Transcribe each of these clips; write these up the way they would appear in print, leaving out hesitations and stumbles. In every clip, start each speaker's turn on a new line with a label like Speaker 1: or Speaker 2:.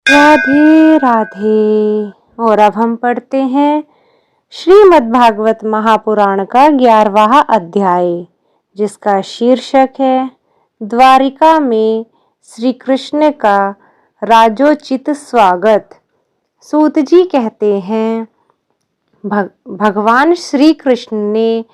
Speaker 1: राधे राधे। और अब हम पढ़ते हैं श्रीमद्भागवत महापुराण का 11वां अध्याय, जिसका शीर्षक है द्वारिका में श्री कृष्ण का राजोचित स्वागत। सूत जी कहते हैं, भगवान श्री कृष्ण ने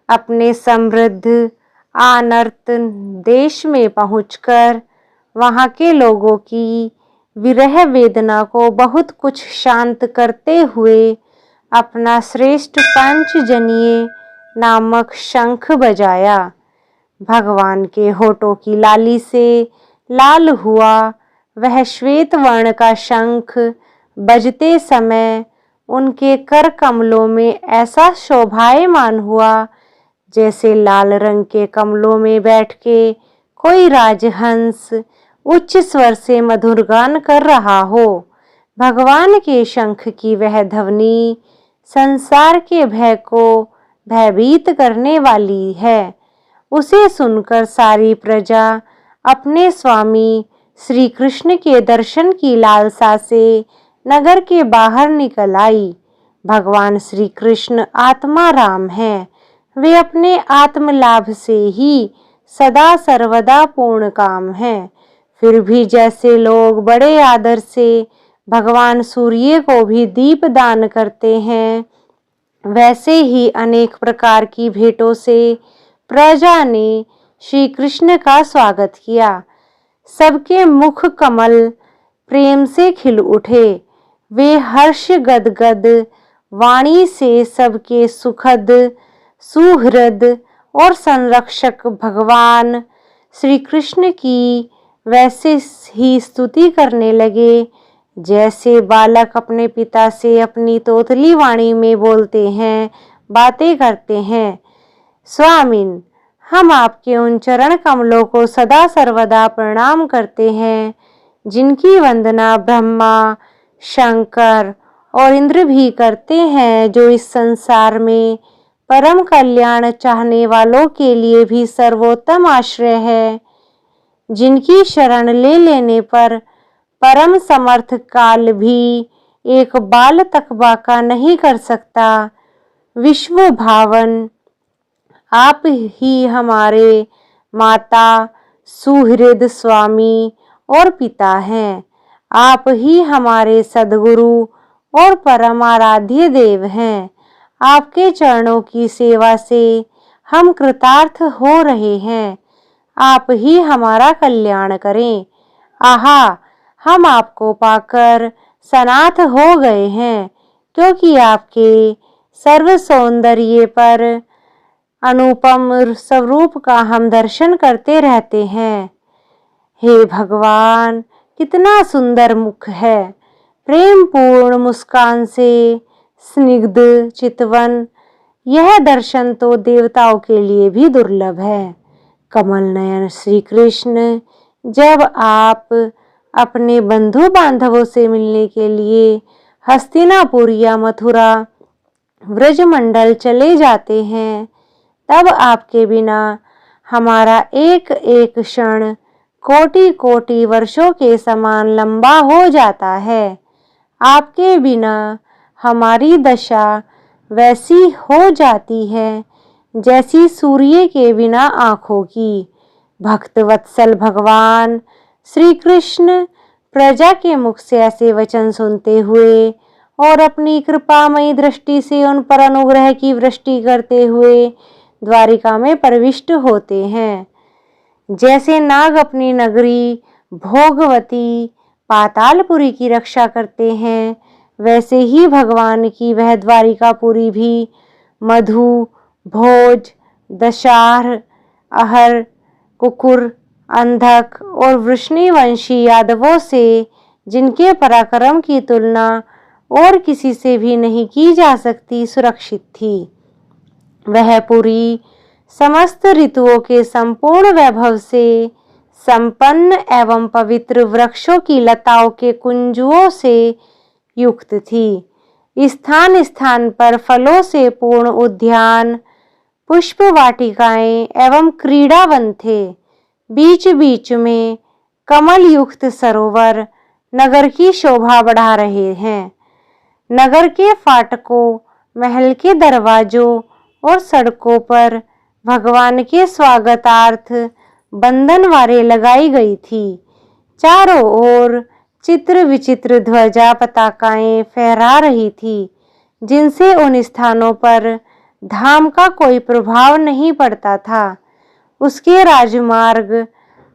Speaker 1: अपने समृद्ध आनर्त देश में पहुंचकर वहां के लोगों की विरह वेदना को बहुत कुछ शांत करते हुए अपना श्रेष्ठ पंचजनीय नामक शंख बजाया। भगवान के होठों की लाली से लाल हुआ वह श्वेत वर्ण का शंख बजते समय उनके कर कमलों में ऐसा शोभायमान हुआ जैसे लाल रंग के कमलों में बैठ के कोई राजहंस उच्च स्वर से मधुर गान कर रहा हो। भगवान के शंख की वह ध्वनि संसार के भय को भयभीत करने वाली है। उसे सुनकर सारी प्रजा अपने स्वामी श्री कृष्ण के दर्शन की लालसा से नगर के बाहर निकल आई। भगवान श्री कृष्ण आत्मा राम हैं। वे अपने आत्मलाभ से ही सदा सर्वदा पूर्ण काम हैं। फिर भी जैसे लोग बड़े आदर से भगवान सूर्य को भी दीप दान करते हैं, वैसे ही अनेक प्रकार की भेंटों से प्रजा ने श्री कृष्ण का स्वागत किया। सबके मुख कमल प्रेम से खिल उठे। वे हर्ष गदगद वाणी से सबके सुखद सुहृद और संरक्षक भगवान श्री कृष्ण की वैसे ही स्तुति करने लगे जैसे बालक अपने पिता से अपनी तोतली वाणी में बोलते हैं, बातें करते हैं। स्वामिन, हम आपके उन चरण कमलों को सदा सर्वदा प्रणाम करते हैं जिनकी वंदना ब्रह्मा, शंकर और इंद्र भी करते हैं, जो इस संसार में परम कल्याण चाहने वालों के लिए भी सर्वोत्तम आश्रय है, जिनकी शरण ले लेने पर परम समर्थ काल भी एक बाल तक बाका नहीं कर सकता। विश्व भावन आप ही हमारे माता, सुहृद स्वामी और पिता हैं। आप ही हमारे सद्गुरु और परम आराध्य देव हैं। आपके चरणों की सेवा से हम कृतार्थ हो रहे हैं। आप ही हमारा कल्याण करें। आहा, हम आपको पाकर सनाथ हो गए हैं, क्योंकि आपके सर्व सौंदर्य पर अनुपम स्वरूप का हम दर्शन करते रहते हैं। हे भगवान, कितना सुंदर मुख है। प्रेम पूर्ण मुस्कान से स्निग्ध चितवन, यह दर्शन तो देवताओं के लिए भी दुर्लभ है। कमल नयन श्री कृष्ण, जब आप अपने बंधु बांधवों से मिलने के लिए हस्तिनापुर या मथुरा व्रजमंडल चले जाते हैं, तब आपके बिना हमारा एक एक क्षण कोटि कोटि वर्षों के समान लंबा हो जाता है। आपके बिना हमारी दशा वैसी हो जाती है जैसी सूर्य के बिना आंखों की। भक्त वत्सल भगवान श्री कृष्ण प्रजा के मुख से ऐसे वचन सुनते हुए और अपनी कृपामयी दृष्टि से उन पर अनुग्रह की वृष्टि करते हुए द्वारिका में प्रविष्ट होते हैं। जैसे नाग अपनी नगरी भोगवती पातालपुरी की रक्षा करते हैं, वैसे ही भगवान की वह द्वारिकापुरी भी मधु, भोज, दशार, अहर, कुकुर, अंधक और वृष्णिवंशी यादवों से, जिनके पराक्रम की तुलना और किसी से भी नहीं की जा सकती, सुरक्षित थी। वह पुरी समस्त ऋतुओं के संपूर्ण वैभव से संपन्न एवं पवित्र वृक्षों की लताओं के कुंजुओं से युक्त थी। स्थान स्थान पर फलों से पूर्ण उद्यान, पुष्प वाटिकाएं एवं क्रीड़ावन थे। बीच बीच में कमल युक्त सरोवर, नगर की शोभा बढ़ा रहे हैं। नगर के फाटकों, महल के दरवाजों और सड़कों पर भगवान के स्वागतार्थ बंधनवारें लगाई गई थी। चारों ओर चित्र विचित्र ध्वजा पताकाएं फहरा रही थी, जिनसे उन स्थानों पर धाम का कोई प्रभाव नहीं पड़ता था। उसके राजमार्ग,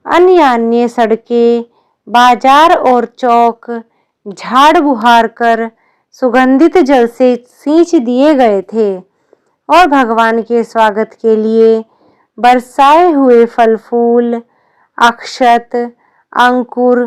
Speaker 1: अन्य सड़कें, बाजार और चौक झाड़ बुहार कर सुगंधित जल से सींच दिए गए थे और भगवान के स्वागत के लिए बरसाए हुए फल फूल, अक्षत, अंकुर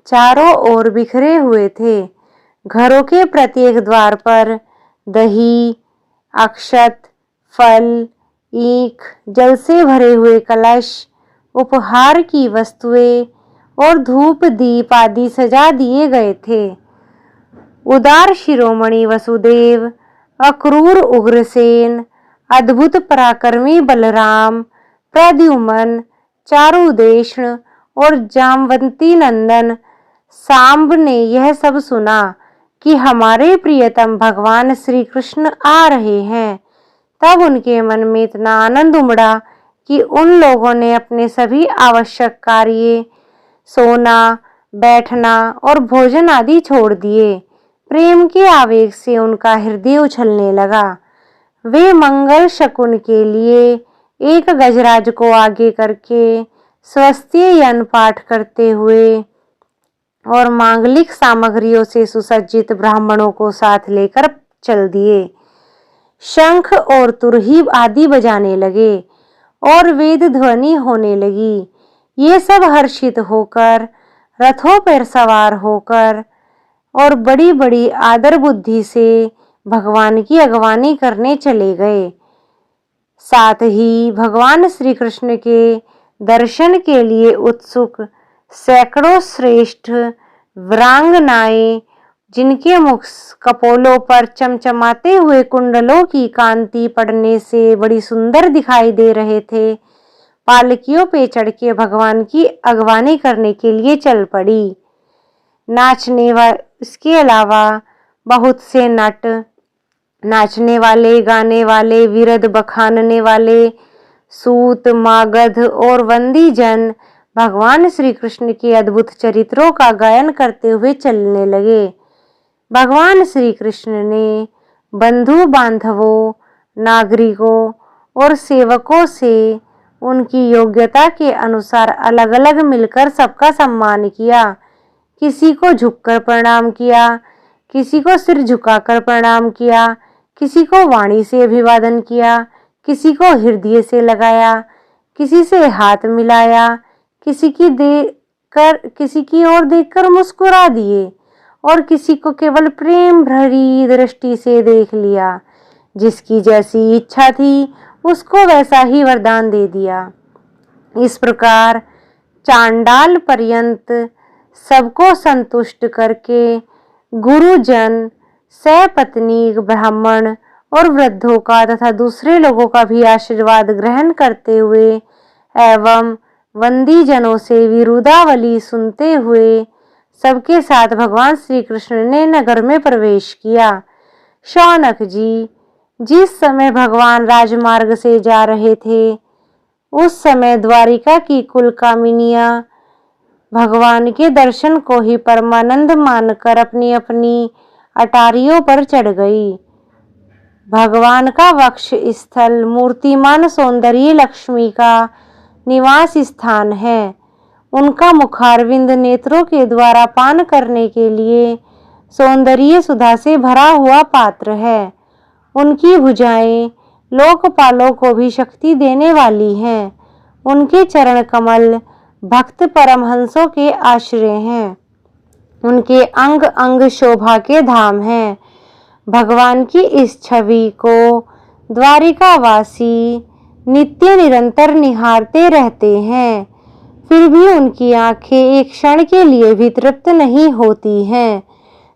Speaker 1: चारों ओर बिखरे हुए थे। घरों के प्रत्येक द्वार पर दही, अक्षत, फल, ईख, जल से भरे हुए कलश, उपहार की वस्तुएं और धूप दीप आदि सजा दिए गए थे। उदार शिरोमणि वसुदेव, अक्रूर उग्रसेन, अद्भुत पराक्रमी बलराम, प्रद्युम्न, चारुदेष्ण और जामवंती नंदन सांब ने यह सब सुना कि हमारे प्रियतम भगवान श्री कृष्ण आ रहे हैं। तब उनके मन में इतना आनंद उमड़ा कि उन लोगों ने अपने सभी आवश्यक कार्य, सोना, बैठना और भोजन आदि छोड़ दिए। प्रेम के आवेग से उनका हृदय उछलने लगा। वे मंगल शकुन के लिए एक गजराज को आगे करके स्वस्तियन पाठ करते हुए और मांगलिक सामग्रियों से सुसज्जित ब्राह्मणों को साथ लेकर चल दिए। शंख और तुरही आदि बजाने लगे और वेद ध्वनि होने लगी। ये सब हर्षित होकर रथों पर सवार होकर और बड़ी बड़ी आदर बुद्धि से भगवान की अगवानी करने चले गए। साथ ही भगवान श्री कृष्ण के दर्शन के लिए उत्सुक सैकड़ों श्रेष्ठ वीरांगनाएं, जिनके मुख कपोलों पर चमचमाते हुए कुंडलों की कांति पड़ने से बड़ी सुंदर दिखाई दे रहे थे, पालकियों पे चढ़ के भगवान की अगवानी करने के लिए चल पड़ी। इसके अलावा बहुत से नट, नाचने वाले, गाने वाले, विरद बखानने वाले, सूत, मागध और वंदी जन भगवान श्री कृष्ण के अद्भुत चरित्रों का गायन करते हुए चलने लगे। भगवान श्री कृष्ण ने बंधु बांधवों, नागरिकों और सेवकों से उनकी योग्यता के अनुसार अलग अलग मिलकर सबका सम्मान किया। किसी को झुककर प्रणाम किया, किसी को सिर झुकाकर प्रणाम किया, किसी को वाणी से अभिवादन किया, किसी को हृदय से लगाया, किसी से हाथ मिलाया, किसी की ओर देखकर मुस्कुरा दिए और किसी को केवल प्रेम भरी दृष्टि से देख लिया। जिसकी जैसी इच्छा थी उसको वैसा ही वरदान दे दिया। इस प्रकार चांडाल पर्यंत सबको संतुष्ट करके गुरुजन, सपत्नीक ब्राह्मण और वृद्धों का तथा दूसरे लोगों का भी आशीर्वाद ग्रहण करते हुए एवं वंदी जनों से विरुदावली सुनते हुए सबके साथ भगवान श्री कृष्ण ने नगर में प्रवेश किया। शौनक जी, जिस समय भगवान राजमार्ग से जा रहे थे, उस समय द्वारिका की कुल कामिनियां भगवान के दर्शन को ही परमानंद मानकर अपनी अपनी अटारियों पर चढ़ गई। भगवान का वक्ष स्थल मूर्तिमान सौंदर्य लक्ष्मी का निवास स्थान है। उनका मुखारविंद नेत्रों के द्वारा पान करने के लिए सौंदर्य सुधा से भरा हुआ पात्र है। उनकी भुजाएं लोकपालों को भी शक्ति देने वाली हैं। उनके चरण कमल भक्त परमहंसों के आश्रय हैं। उनके अंग अंग शोभा के धाम हैं। भगवान की इस छवि को द्वारिकावासी नित्य निरंतर निहारते रहते हैं, फिर भी उनकी आंखें एक क्षण के लिए भी तृप्त नहीं होती हैं।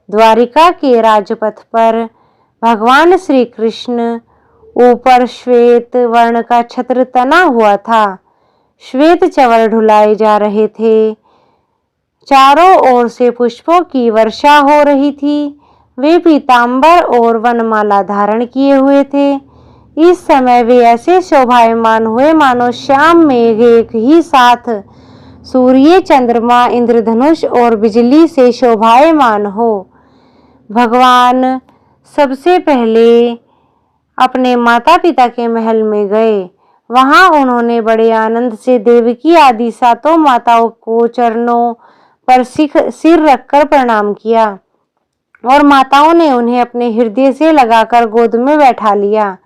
Speaker 1: द्वारिका के राजपथ पर भगवान श्री कृष्ण ऊपर श्वेत वर्ण का छत्र तना हुआ था। श्वेत चंवर ढुलाए जा रहे थे। चारों ओर से पुष्पों की वर्षा हो रही थी। वे पीतांबर और वनमाला धारण किए हुए थे। इस समय वे ऐसे शोभायमान हुए मानो श्याम मेघ एक ही साथ सूर्य, चंद्रमा, इंद्रधनुष और बिजली से शोभायमान हो। भगवान सबसे पहले अपने माता पिता के महल में गए। वहां उन्होंने बड़े आनंद से देवकी आदि सातों माताओं को चरणों पर सिर रखकर प्रणाम किया और माताओं ने उन्हें अपने हृदय से लगाकर गोद में बैठा लिया।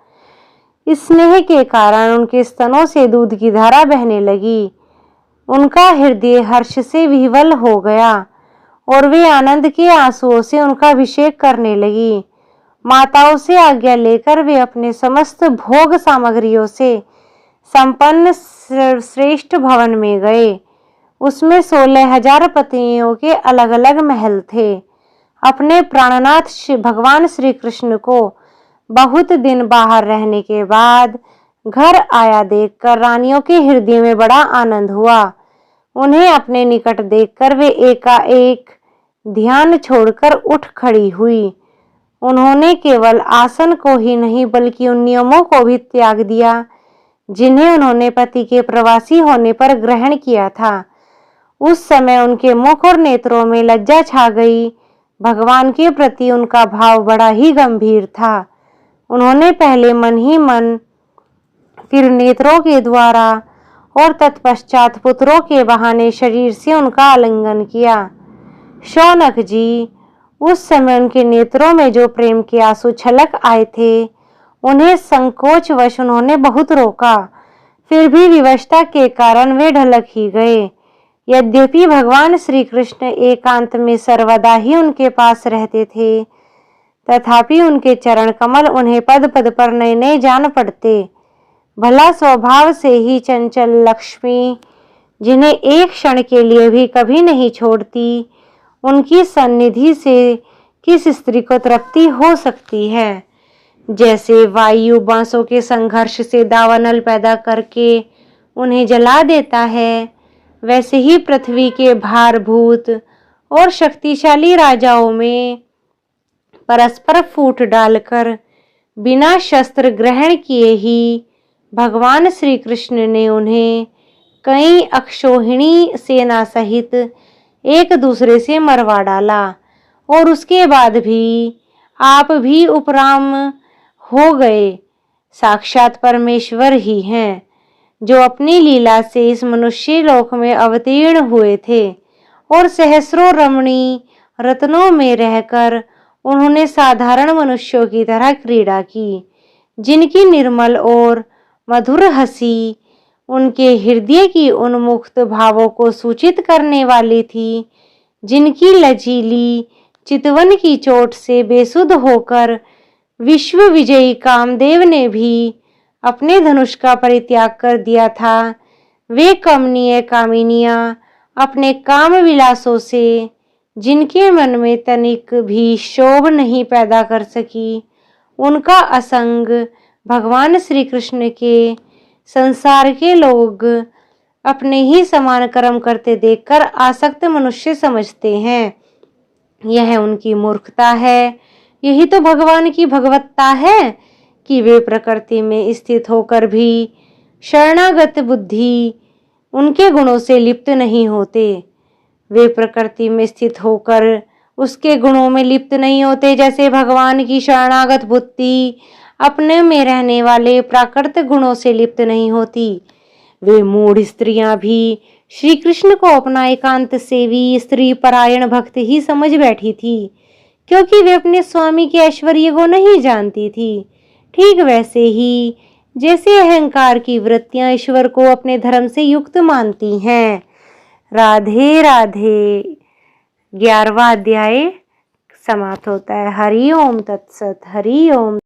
Speaker 1: स्नेह के कारण उनके स्तनों से दूध की धारा बहने लगी। उनका हृदय हर्ष से विह्वल हो गया और वे आनंद के आंसुओं से उनका अभिषेक करने लगी। माताओं से आज्ञा लेकर वे अपने समस्त भोग सामग्रियों से संपन्न श्रेष्ठ भवन में गए। उसमें 16,000 पत्नियों के अलग अलग महल थे। अपने प्राणनाथ भगवान श्री कृष्ण को बहुत दिन बाहर रहने के बाद घर आया देखकर रानियों के हृदय में बड़ा आनंद हुआ। उन्हें अपने निकट देखकर वे एकाएक ध्यान छोड़कर उठ खड़ी हुई। उन्होंने केवल आसन को ही नहीं बल्कि उन नियमों को भी त्याग दिया जिन्हें उन्होंने पति के प्रवासी होने पर ग्रहण किया था। उस समय उनके मुख और नेत्रों में लज्जा छा गई। भगवान के प्रति उनका भाव बड़ा ही गंभीर था। उन्होंने पहले मन ही मन, फिर नेत्रों के द्वारा और तत्पश्चात पुत्रों के बहाने शरीर से उनका आलिंगन किया। शौनक जी, उस समय उनके नेत्रों में जो प्रेम के आंसू छलक आए थे, उन्हें संकोचवश उन्होंने बहुत रोका। फिर भी विवशता के कारण वे ढलक ही गए। यद्यपि भगवान श्री कृष्ण एकांत में सर्वदा ही उनके पास रहते थे, तथापि उनके चरण कमल उन्हें पद पद पर नए नए जान पड़ते। भला स्वभाव से ही चंचल लक्ष्मी, जिन्हें एक क्षण के लिए भी कभी नहीं छोड़ती, उनकी सन्निधि से किस स्त्री को तृप्ति हो सकती है। जैसे वायु बांसों के संघर्ष से दावानल पैदा करके उन्हें जला देता है, वैसे ही पृथ्वी के भारभूत और शक्तिशाली राजाओं में परस्पर फूट डालकर बिना शस्त्र ग्रहण किए ही भगवान श्री कृष्ण ने उन्हें कई अक्षौहिणी सेना सहित एक दूसरे से मरवा डाला। और उसके बाद भी आप भी उपराम हो गए। साक्षात परमेश्वर ही हैं, जो अपनी लीला से इस मनुष्य लोक में अवतीर्ण हुए थे और सहस्रों रमणी रत्नों में रहकर उन्होंने साधारण मनुष्यों की तरह क्रीड़ा की, जिनकी निर्मल और मधुर हंसी उनके हृदय की उन्मुक्त भावों को सूचित करने वाली थी, जिनकी लचीली चितवन की चोट से बेसुध होकर विश्व विजयी कामदेव ने भी अपने धनुष का परित्याग कर दिया था। वे कमनीय कामिनियां अपने काम विलासों से जिनके मन में तनिक भी शोभ नहीं पैदा कर सकी, उनका असंग भगवान श्री कृष्ण के संसार के लोग अपने ही समान कर्म करते देखकर आसक्त मनुष्य समझते हैं। यह उनकी मूर्खता है। यही तो भगवान की भगवत्ता है कि वे प्रकृति में स्थित होकर भी शरणागत बुद्धि उनके गुणों से लिप्त नहीं होते। वे प्रकृति में स्थित होकर उसके गुणों में लिप्त नहीं होते, जैसे भगवान की शरणागत बुद्धि अपने में रहने वाले प्राकृत गुणों से लिप्त नहीं होती। वे मूढ़ स्त्रियां भी श्री कृष्ण को अपना एकांत सेवी स्त्री परायण भक्त ही समझ बैठी थी, क्योंकि वे अपने स्वामी के ऐश्वर्य को नहीं जानती थी। ठीक वैसे ही जैसे अहंकार की वृत्तियां ईश्वर को अपने धर्म से युक्त मानती हैं। राधे राधे। 11वां अध्याय समाप्त होता है। हरि ओम तत्सत। हरि ओम।